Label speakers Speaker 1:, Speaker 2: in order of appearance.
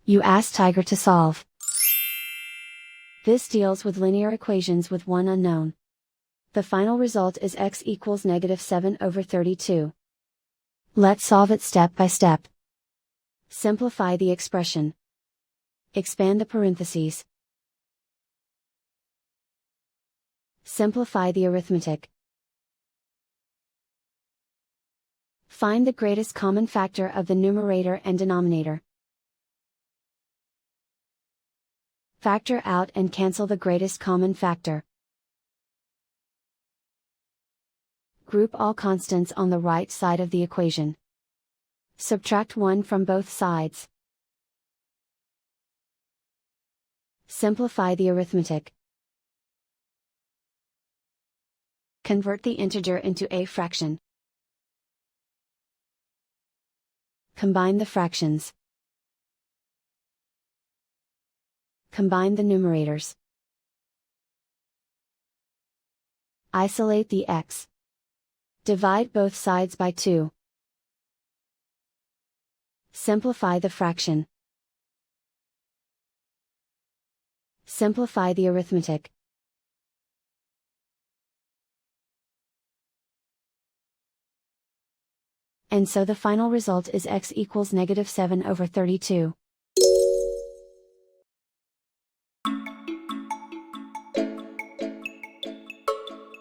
Speaker 1: You ask Tiger to solve. This deals with linear equations with one unknown. The final result is x equals -7/32. Let's solve it step by step. Simplify the expression. Expand the parentheses. Simplify the arithmetic. Find the greatest common factor of the numerator and denominator. Factor out and cancel the greatest common factor. Group all constants on the right side of the equation. Subtract 1 from both sides. Simplify the arithmetic. Convert the integer into a fraction. Combine the fractions. Combine the numerators. Isolate the x. Divide both sides by 2. Simplify the fraction. Simplify the arithmetic. And so the final result is x equals -7/32.